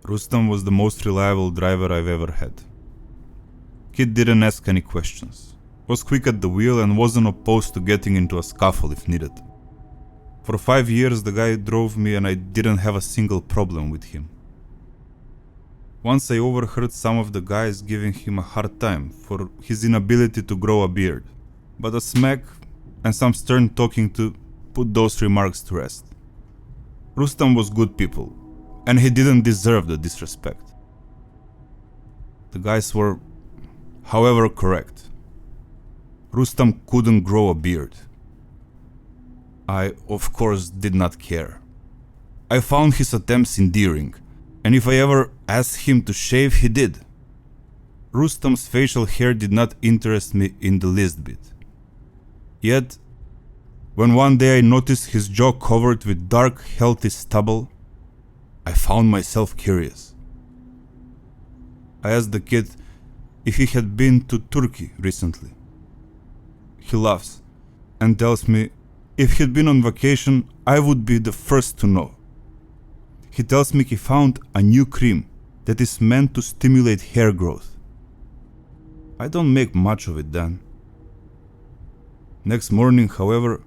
Rustam was the most reliable driver I've ever had. Kid didn't ask any questions, was quick at the wheel and wasn't opposed to getting into a scuffle if needed. For 5 years the guy drove me and I didn't have a single problem with him. Once I overheard some of the guys giving him a hard time for his inability to grow a beard, but a smack and some stern talking to put those remarks to rest. Rustam was good people, and he didn't deserve the disrespect. The guys were, however, correct. Rustam couldn't grow a beard. I, of course, did not care. I found his attempts endearing, and if I ever asked him to shave, he did. Rustam's facial hair did not interest me in the least bit. Yet, when one day I noticed his jaw covered with dark, healthy stubble, I found myself curious. I asked the kid if he had been to Turkey recently. He laughs and tells me if he'd been on vacation, I would be the first to know. He tells me he found a new cream that is meant to stimulate hair growth. I don't make much of it then. Next morning, however,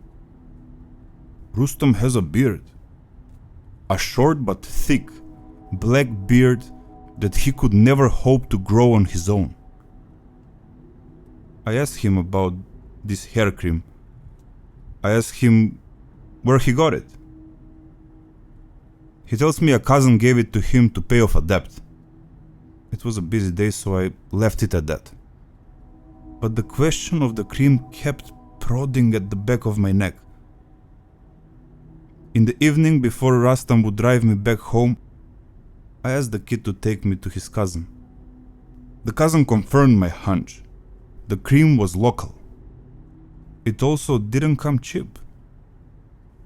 Rustam has a beard. A short but thick, black beard that he could never hope to grow on his own. I asked him about this hair cream. I asked him where he got it. He tells me a cousin gave it to him to pay off a debt. It was a busy day, so I left it at that. But the question of the cream kept prodding at the back of my neck. In the evening, before Rustam would drive me back home, I asked the kid to take me to his cousin. The cousin confirmed my hunch. The cream was local. It also didn't come cheap.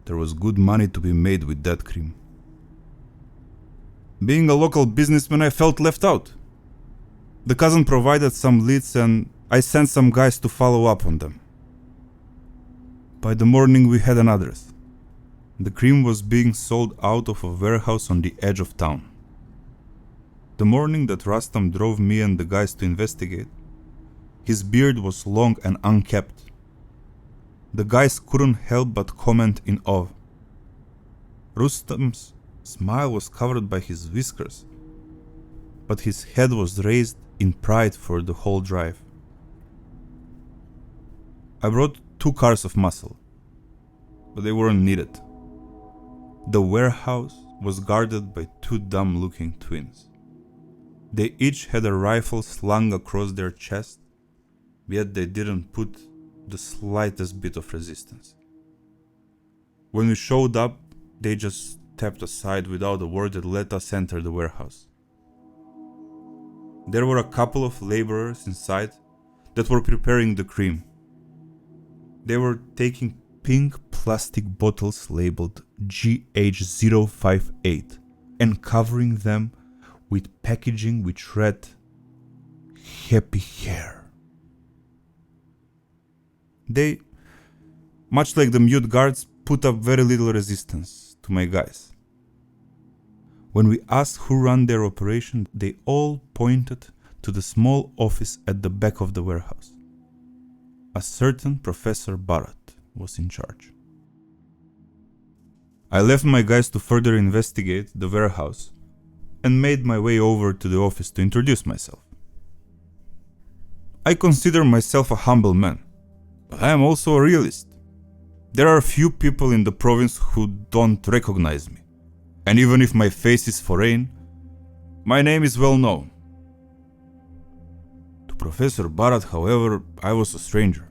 There was good money to be made with that cream. Being a local businessman, I felt left out. The cousin provided some leads and I sent some guys to follow up on them. By the morning we had an address. The cream was being sold out of a warehouse on the edge of town. The morning that Rustam drove me and the guys to investigate, his beard was long and unkempt. The guys couldn't help but comment in awe. Rustam's smile was covered by his whiskers, but his head was raised in pride for the whole drive. I brought 2 cars of muscle, but they weren't needed. The warehouse was guarded by 2 dumb-looking twins. They each had a rifle slung across their chest, yet they didn't put the slightest bit of resistance. When we showed up, they just stepped aside without a word and let us enter the warehouse. There were a couple of laborers inside that were preparing the cream. They were taking pink plastic bottles labeled GH058 and covering them with packaging which read "Happy Hair." They, much like the mute guards, put up very little resistance to my guys. When we asked who ran their operation, they all pointed to the small office at the back of the warehouse. A certain Professor Bharat was in charge. I left my guys to further investigate the warehouse and made my way over to the office to introduce myself. I consider myself a humble man, but I am also a realist. There are few people in the province who don't recognize me, and even if my face is foreign, my name is well known. To Professor Bharat, however, I was a stranger.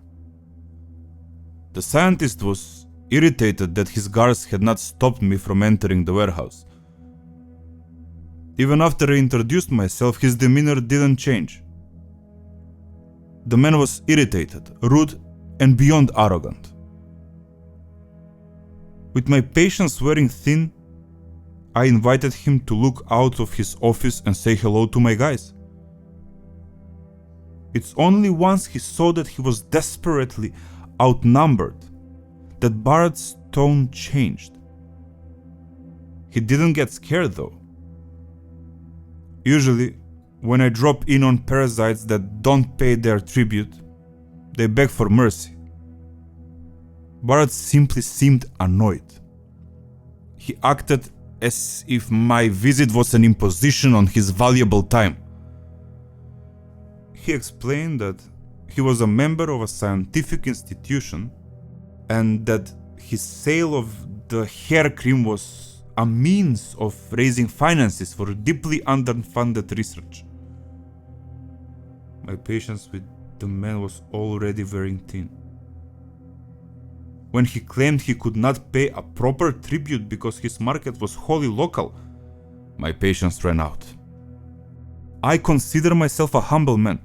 The scientist was irritated that his guards had not stopped me from entering the warehouse. Even after I introduced myself, his demeanor didn't change. The man was irritated, rude, and beyond arrogant. With my patience wearing thin, I invited him to look out of his office and say hello to my guys. It's only once he saw that he was desperately outnumbered that Bharat's tone changed. He didn't get scared though. Usually, when I drop in on parasites that don't pay their tribute, they beg for mercy. Bharat simply seemed annoyed. He acted as if my visit was an imposition on his valuable time. He explained that he was a member of a scientific institution and that his sale of the hair cream was a means of raising finances for deeply underfunded research. My patience with the man was already wearing thin. When he claimed he could not pay a proper tribute because his market was wholly local, my patience ran out. I consider myself a humble man,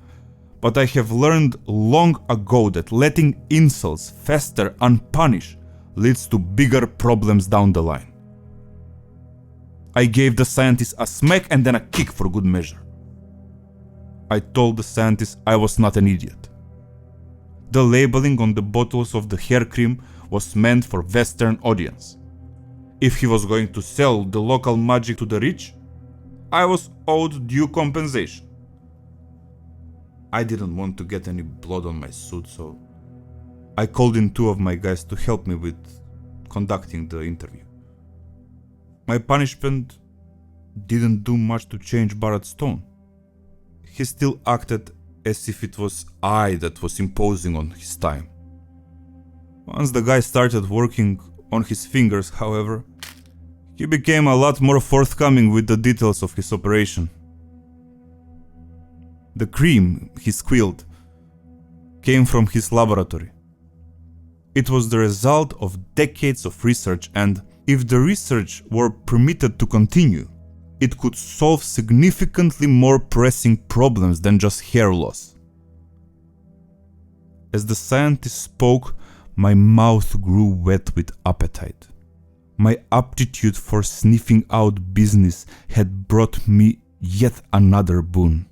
but I have learned long ago that letting insults fester unpunished leads to bigger problems down the line. I gave the scientist a smack and then a kick for good measure. I told the scientist I was not an idiot. The labeling on the bottles of the hair cream was meant for Western audience. If he was going to sell the local magic to the rich, I was owed due compensation. I didn't want to get any blood on my suit, so I called in 2 of my guys to help me with conducting the interview. My punishment didn't do much to change Bharat's tone. He still acted as if it was I that was imposing on his time. Once the guy started working on his fingers, however, he became a lot more forthcoming with the details of his operation. The cream, he squealed, came from his laboratory. It was the result of decades of research, and if the research were permitted to continue, it could solve significantly more pressing problems than just hair loss. As the scientist spoke, my mouth grew wet with appetite. My aptitude for sniffing out business had brought me yet another boon.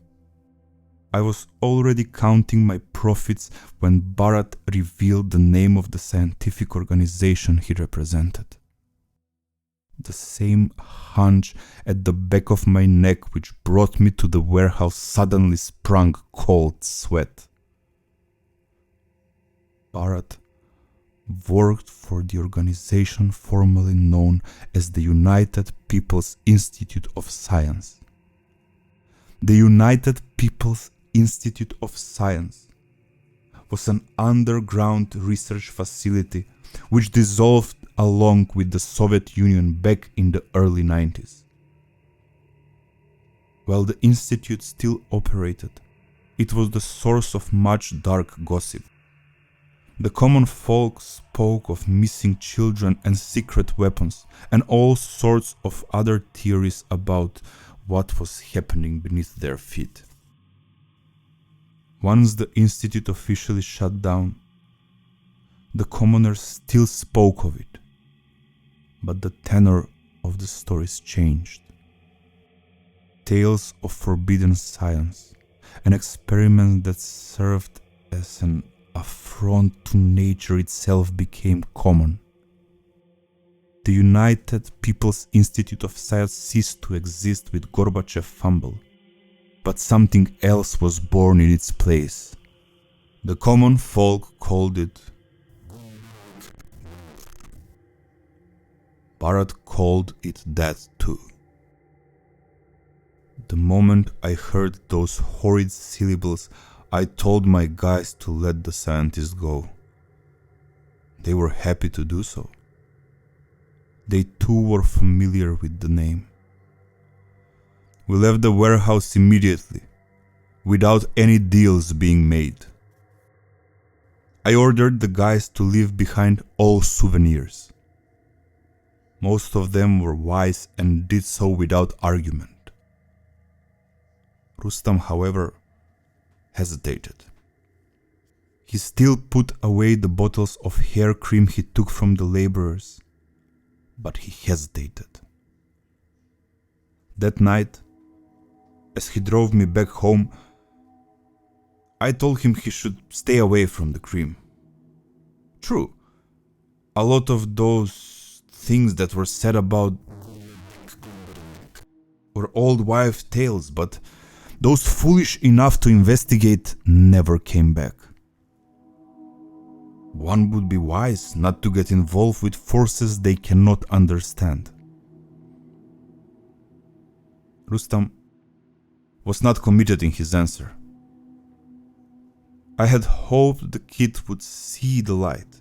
I was already counting my profits when Bharat revealed the name of the scientific organization he represented. The same hunch at the back of my neck which brought me to the warehouse suddenly sprung cold sweat. Bharat worked for the organization formerly known as the United People's Institute of Science. The United People's Institute of Science was an underground research facility which dissolved along with the Soviet Union back in the early 90s. While the institute still operated, it was the source of much dark gossip. The common folk spoke of missing children and secret weapons and all sorts of other theories about what was happening beneath their feet. Once the institute officially shut down, the commoners still spoke of it, but the tenor of the stories changed. Tales of forbidden science and experiments that served as an affront to nature itself became common. The United People's Institute of Science ceased to exist with Gorbachev fumble, but something else was born in its place. The common folk called it. Bharat called it that too. The moment I heard those horrid syllables, I told my guys to let the scientist go. They were happy to do so. They too were familiar with the name. We left the warehouse immediately, without any deals being made. I ordered the guys to leave behind all souvenirs. Most of them were wise and did so without argument. Rustam, however, hesitated. He still put away the bottles of hair cream he took from the laborers, but he hesitated. That night, as he drove me back home, I told him he should stay away from the cream. True, a lot of those things that were said about or old wives' tales, but those foolish enough to investigate never came back. One would be wise not to get involved with forces they cannot understand. Rustam was not committed in his answer. I had hoped the kid would see the light.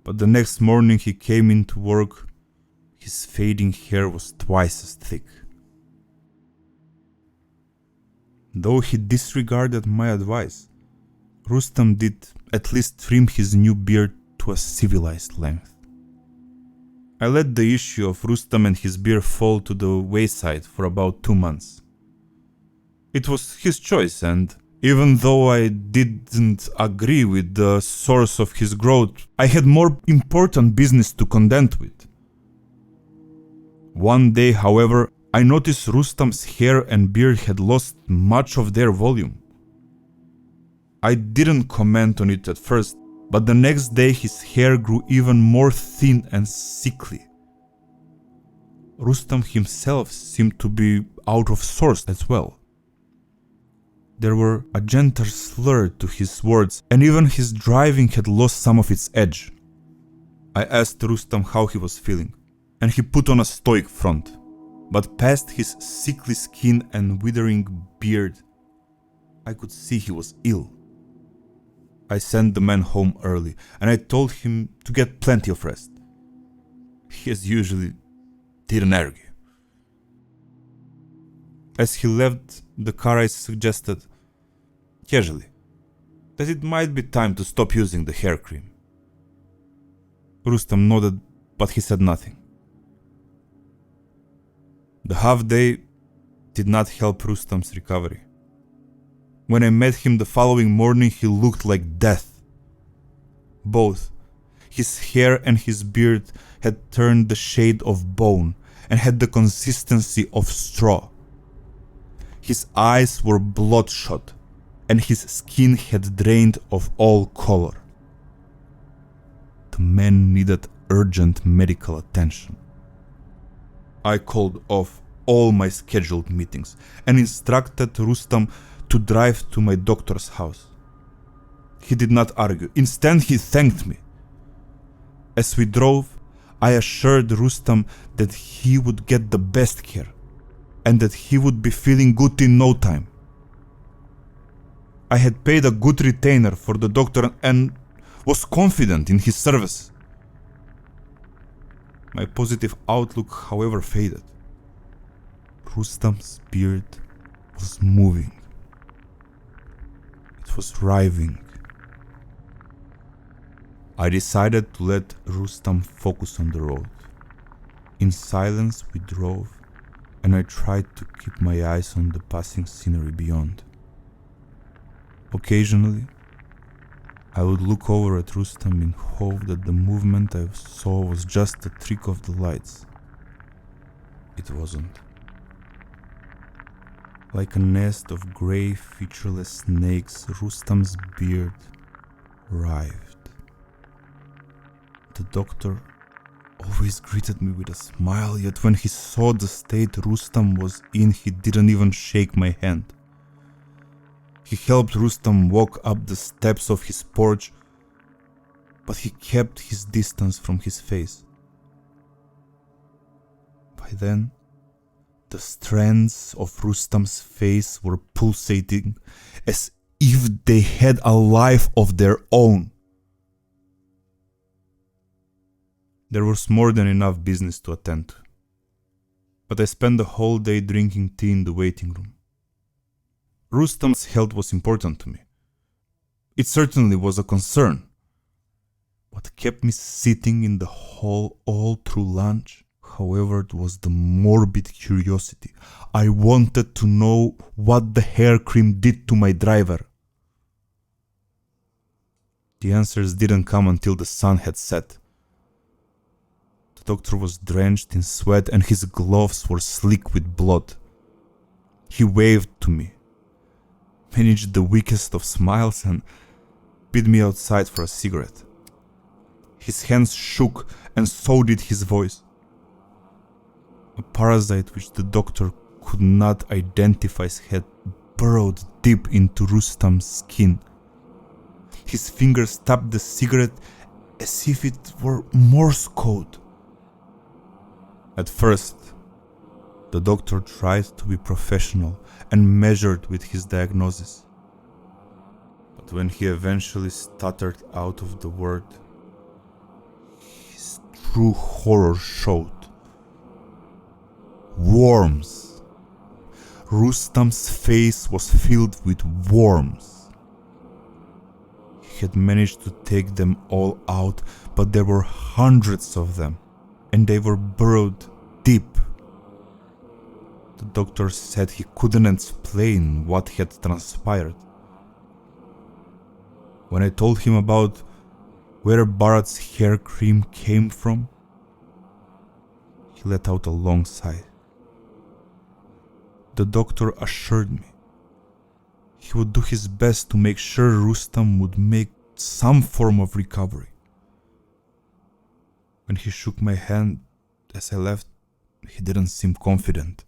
But the next morning he came into work, his fading hair was twice as thick. Though he disregarded my advice, Rustam did at least trim his new beard to a civilized length. I let the issue of Rustam and his beard fall to the wayside for about 2 months. It was his choice, and even though I didn't agree with the source of his growth, I had more important business to contend with. One day, however, I noticed Rustam's hair and beard had lost much of their volume. I didn't comment on it at first, but the next day his hair grew even more thin and sickly. Rustam himself seemed to be out of sorts as well. There were a gentle slur to his words, and even his driving had lost some of its edge. I asked Rustam how he was feeling, and he put on a stoic front. But past his sickly skin and withering beard, I could see he was ill. I sent the man home early, and I told him to get plenty of rest. He, as usually, didn't argue. As he left the car, I suggested, casually, that it might be time to stop using the hair cream. Rustam nodded, but he said nothing. The half day did not help Rustam's recovery. When I met him the following morning, he looked like death. Both his hair and his beard had turned the shade of bone and had the consistency of straw. His eyes were bloodshot, and his skin had drained of all color. The man needed urgent medical attention. I called off all my scheduled meetings and instructed Rustam to drive to my doctor's house. He did not argue. Instead, he thanked me. As we drove, I assured Rustam that he would get the best care and that he would be feeling good in no time. I had paid a good retainer for the doctor and was confident in his service. My positive outlook, however, faded. Rustam's beard was moving. It was writhing. I decided to let Rustam focus on the road. In silence we drove, and I tried to keep my eyes on the passing scenery beyond. Occasionally, I would look over at Rustam in hope that the movement I saw was just a trick of the lights. It wasn't. Like a nest of grey, featureless snakes, Rustam's beard writhed. The doctor always greeted me with a smile, yet when he saw the state Rustam was in, he didn't even shake my hand. He helped Rustam walk up the steps of his porch, but he kept his distance from his face. By then, the strands of Rustam's face were pulsating as if they had a life of their own. There was more than enough business to attend to, but I spent the whole day drinking tea in the waiting room. Rustam's health was important to me. It certainly was a concern. What kept me sitting in the hall all through lunch, however, was the morbid curiosity. I wanted to know what the hair cream did to my driver. The answers didn't come until the sun had set. The doctor was drenched in sweat and his gloves were slick with blood. He waved to me, managed the weakest of smiles, and bid me outside for a cigarette. His hands shook and so did his voice. A parasite which the doctor could not identify had burrowed deep into Rustam's skin. His fingers tapped the cigarette as if it were Morse code. At first, the doctor tried to be professional and measured with his diagnosis. But when he eventually stuttered out of the word, his true horror showed. Worms. Rustam's face was filled with worms. He had managed to take them all out, but there were hundreds of them, and they were burrowed deep. The doctor said he couldn't explain what had transpired. When I told him about where Bharat's hair cream came from, he let out a long sigh. The doctor assured me he would do his best to make sure Rustam would make some form of recovery. When he shook my hand as I left, he didn't seem confident.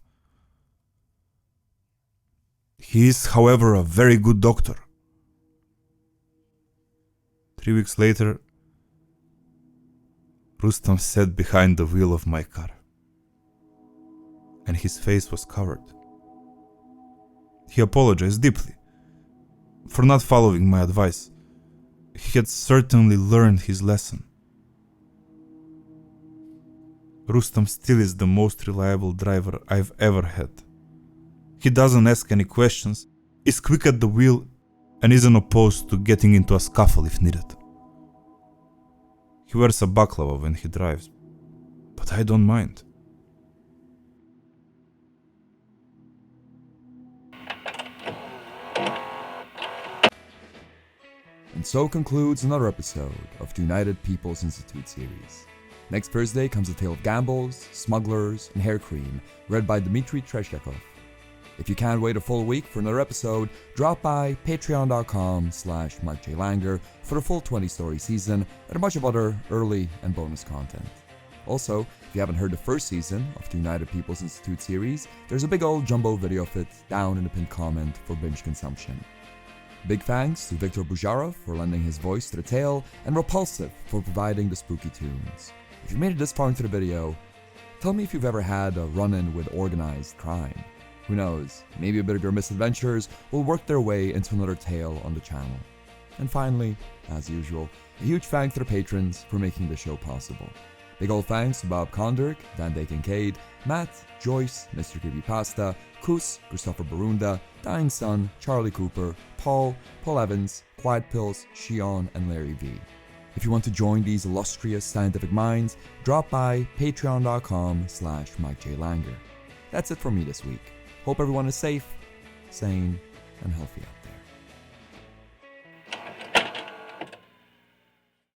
He is, however, a very good doctor. 3 weeks later, Rustam sat behind the wheel of my car, and his face was covered. He apologized deeply for not following my advice. He had certainly learned his lesson. Rustam still is the most reliable driver I've ever had. He doesn't ask any questions, is quick at the wheel, and isn't opposed to getting into a scuffle if needed. He wears a baklava when he drives, but I don't mind. And so concludes another episode of the United People's Institute series. Next Thursday comes a tale of gambles, smugglers, and hair cream, read by Dmitry Treshchakov. If you can't wait a full week for another episode, drop by patreon.com/MarkJLanger for the full 20-story season and a bunch of other early and bonus content. Also, if you haven't heard the first season of the United People's Institute series, there's a big old jumbo video of it down in the pinned comment for binge consumption. Big thanks to Viktor Buzharov for lending his voice to the tale, and Repulsive for providing the spooky tunes. If you made it this far into the video, tell me if you've ever had a run-in with organized crime. Who knows, maybe a bit of your misadventures will work their way into another tale on the channel. And finally, as usual, a huge thanks to the patrons for making this show possible. Big old thanks to Bob Kondirk, Dan Day Kincaid, Matt, Joyce, Mr. CreepyPasta, Kus, Christopher Barunda, Dying Sun, Charlie Cooper, Paul Evans, Quiet Pills, Shion, and Larry V. If you want to join these illustrious scientific minds, drop by patreon.com/MikeJLanger. That's it for me this week. Hope everyone is safe, sane, and healthy.